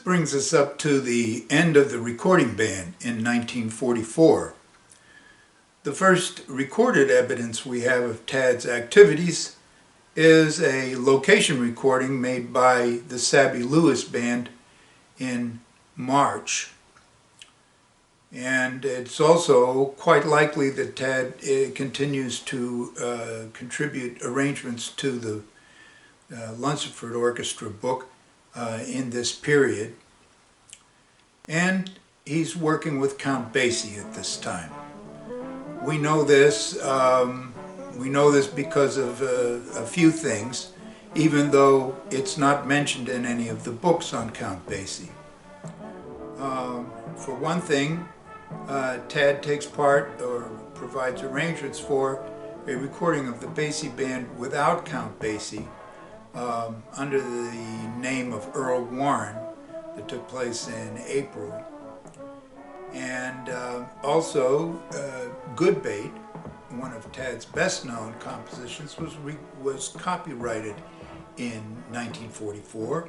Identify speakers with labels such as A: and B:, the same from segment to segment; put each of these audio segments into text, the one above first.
A: brings us up to the end of the recording band in 1944. The first recorded evidence we have of Tadd's activities is a location recording made by the Sabi Lewis Band in March. And it's also quite likely that Tadd continues to contribute arrangements to the Lunsford Orchestra book in this period. And he's working with Count Basie at this time. We know this because of a few things, even though it's not mentioned in any of the books on Count Basie. For one thing, Tadd takes part or provides arrangements for a recording of the Basie Band without Count Basie under the name of Earl Warren that took place in April. And also Good Bait, one of Tadd's best known compositions, was copyrighted in 1944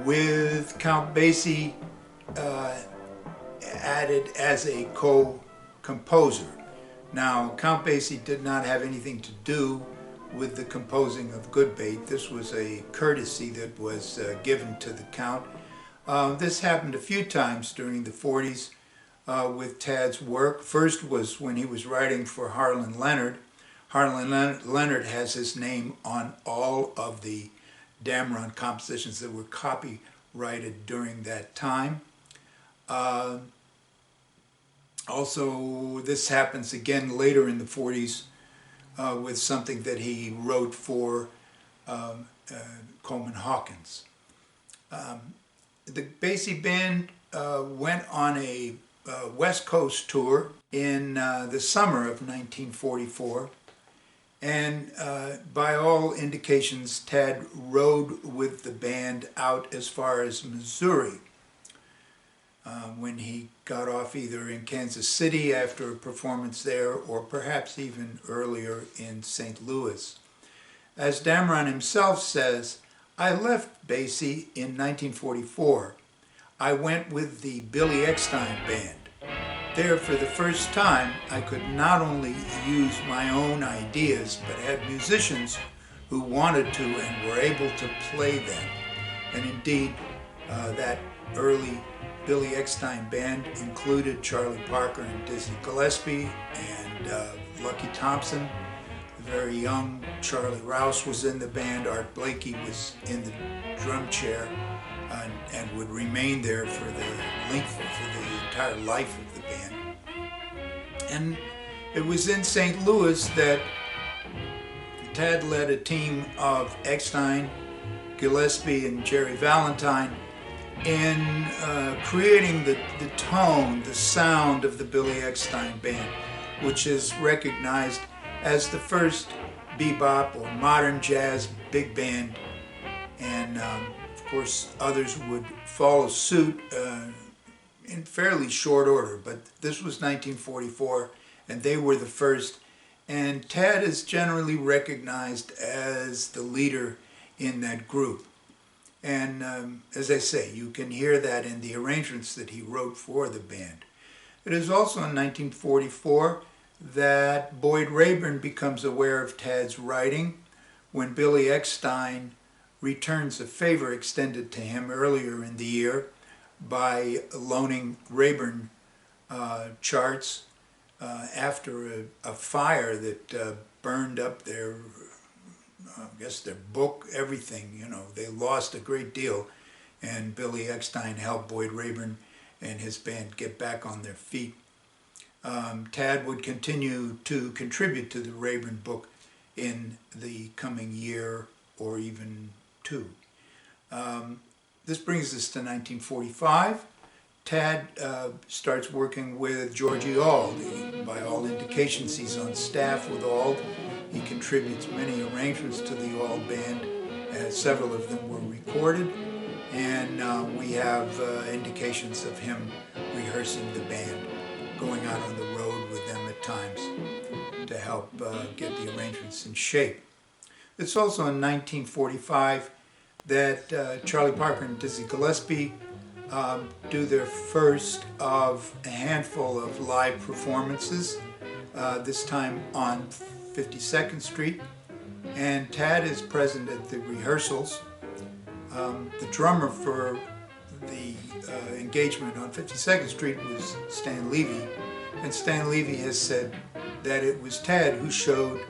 A: with Count Basie added as a co-composer. Now, Count Basie did not have anything to do with the composing of Good Bait. This was a courtesy that was given to the Count. This happened a few times during the 40s with Tadd's work. First was when he was writing for Harlan Leonard. Harlan Leonard has his name on all of the Dameron compositions that were copyrighted during that time. Also, this happens again later in the 40s with something that he wrote for Coleman Hawkins. The Basie Band went on a West Coast tour in the summer of 1944, and by all indications, Tadd rode with the band out as far as Missouri. When he got off either in Kansas City after a performance there, or perhaps even earlier in St. Louis. As Dameron himself says, "I left Basie in 1944. I went with the Billy Eckstine Band. There, for the first time, I could not only use my own ideas, but had musicians who wanted to and were able to play them." And indeed, that early Billy Eckstine Band included Charlie Parker and Dizzy Gillespie and Lucky Thompson. The very young Charlie Rouse was in the band. Art Blakey was in the drum chair and would remain there for the entire life of the band. And it was in St. Louis that Tadd led a team of Eckstine, Gillespie, and Jerry Valentine in creating the tone, the sound of the Billy Eckstine Band, which is recognized as the first bebop or modern jazz big band. And of course others would follow suit in fairly short order, but this was 1944 and they were the first. And Tadd is generally recognized as the leader in that group. And as I say, you can hear that in the arrangements that he wrote for the band. It is also in 1944 that Boyd Rayburn becomes aware of Tadd's writing when Billy Eckstine returns a favor extended to him earlier in the year by loaning Rayburn charts after a fire that burned up their book, everything. You know, they lost a great deal, and Billy Eckstine helped Boyd Rayburn and his band get back on their feet. Tadd would continue to contribute to the Rayburn book in the coming year or even two. This brings us to 1945. Tadd starts working with Georgie Auld. By all indications, he's on staff with Auld. He contributes many arrangements to the Auld Band, as several of them were recorded, and we have indications of him rehearsing the band, going out on the road with them at times to help get the arrangements in shape. It's also in 1945 that Charlie Parker and Dizzy Gillespie do their first of a handful of live performances, this time on 52nd Street. And Tadd is present at the rehearsals. The drummer for the engagement on 52nd Street was Stan Levy, and Stan Levy has said that it was Tadd who showed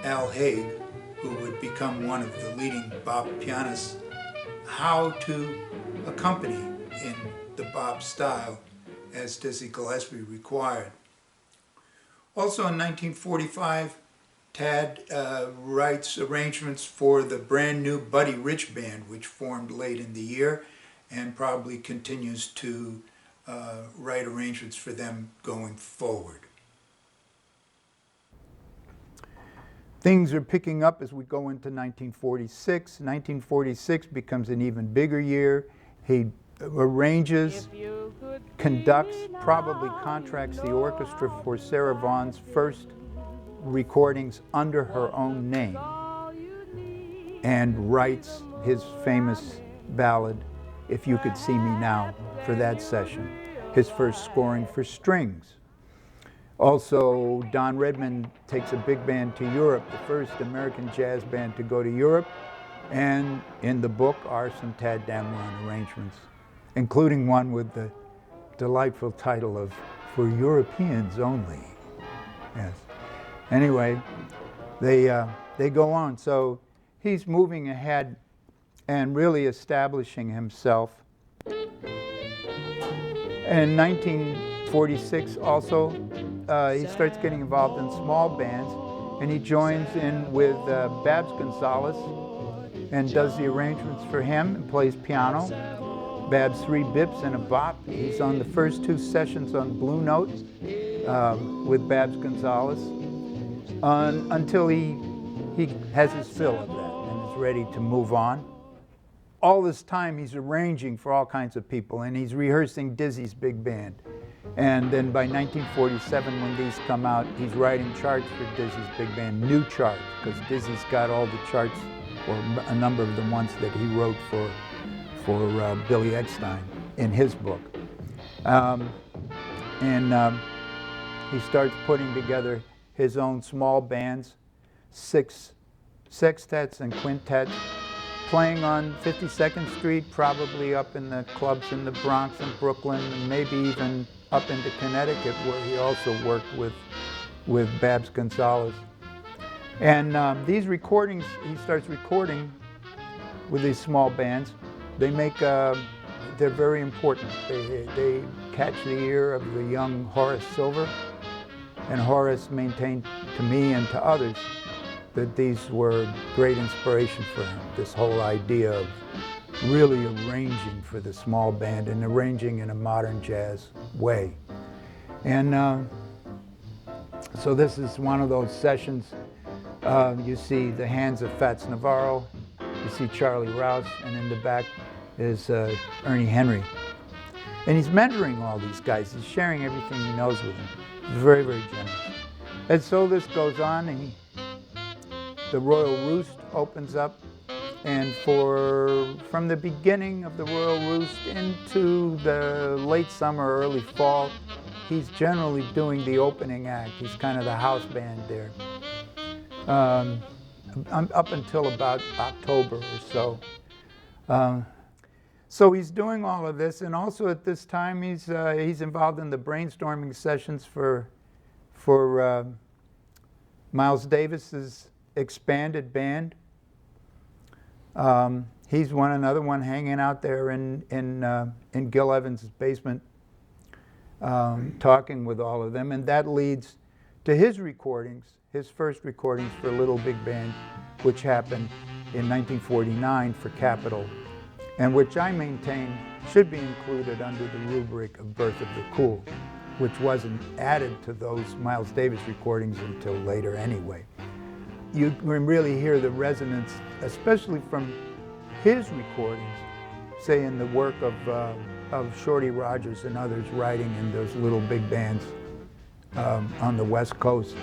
A: Al Haig, who would become one of the leading bop pianists, how to accompany in the bop style as Dizzy Gillespie required. Also in 1945, Tadd writes arrangements for the brand new Buddy Rich Band, which formed late in the year, and probably continues to write arrangements for them going forward. Things are picking up as we go into 1946. 1946 becomes an even bigger year. He arranges, conducts, probably contracts the orchestra for Sarah Vaughan's first recordings under her own name, and writes his famous ballad, If You Could See Me Now, for that session, his first scoring for strings. Also, Don Redman takes a big band to Europe, the first American jazz band to go to Europe, and in the book are some Tadd Dameron arrangements, including one with the delightful title of For Europeans Only. Yes. Anyway, they go on. So he's moving ahead and really establishing himself. In 1946 also, he starts getting involved in small bands, and he joins in with Babs Gonzalez and does the arrangements for him and plays piano. Babs 3 bips and a bop. He's on the first 2 sessions on Blue Note with Babs Gonzalez until he has his fill of that and is ready to move on. All this time he's arranging for all kinds of people, and he's rehearsing Dizzy's big band. And then by 1947, when these come out, he's writing charts for Dizzy's big band, new charts, because Dizzy's got all the charts, or a number of the ones that he wrote for Billy Eckstine in his book. He starts putting together his own small bands, 6 sextets and quintets, playing on 52nd Street, probably up in the clubs in the Bronx and Brooklyn, and maybe even up into Connecticut, where he also worked with Babs Gonzalez. And these recordings, he starts recording with these small bands. They make, they're very important. They catch the ear of the young Horace Silver, and Horace maintained to me and to others that these were great inspiration for him, this whole idea of really arranging for the small band and arranging in a modern jazz way. And so this is one of those sessions. You see the hands of Fats Navarro, you see Charlie Rouse, and in the back is Ernie Henry. And he's mentoring all these guys. He's sharing everything he knows with them. He's very, very generous. And so this goes on, and the Royal Roost opens up, and from the beginning of the Royal Roost into the late summer, early fall, he's generally doing the opening act. He's kind of the house band there, up until about October or so. So he's doing all of this, and also at this time he's involved in the brainstorming sessions for Miles Davis's expanded band. He's another one hanging out there in Gil Evans' basement, talking with all of them, and that leads to his recordings, his first recordings for Little Big Band, which happened in 1949 for Capitol, and which I maintain should be included under the rubric of Birth of the Cool, which wasn't added to those Miles Davis recordings until later anyway. You can really hear the resonance, especially from his recordings, say in the work of Shorty Rogers and others writing in those little big bands on the West Coast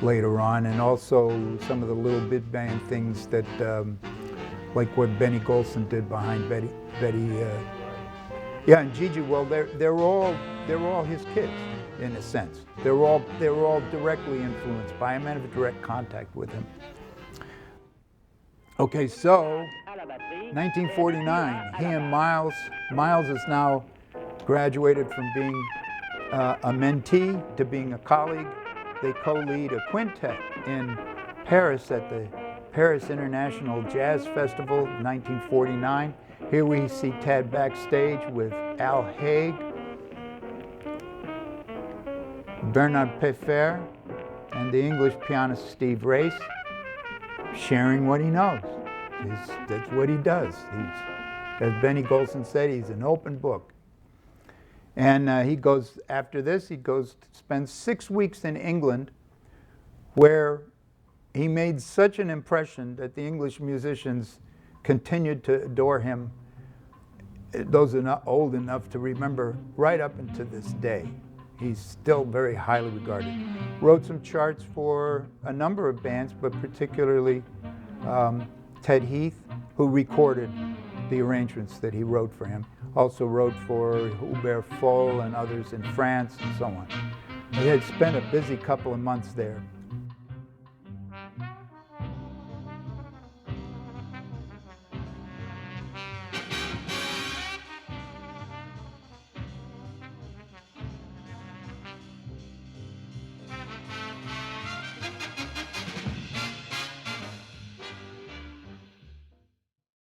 A: later on, and also some of the little big band things that, like what Benny Golson did behind Betty Yeah, and Gigi, well, they're all his kids in a sense. They were all directly influenced by him and have direct contact with him. Okay, so 1949, he and Miles is now graduated from being a mentee to being a colleague. They co-lead a quintet in Paris at the Paris International Jazz Festival, 1949. Here we see Tadd backstage with Al Haig, Bernard Peffer, and the English pianist Steve Race, sharing what he knows. That's what he does. As Benny Golson said, he's an open book. And he goes, after this, he goes to spend 6 weeks in England, where he made such an impression that the English musicians continued to adore him. Those are not old enough to remember right up into this day. He's still very highly regarded. Wrote some charts for a number of bands, but particularly Ted Heath, who recorded the arrangements that he wrote for him. Also wrote for Hubert Fol and others in France and so on. He had spent a busy couple of months there.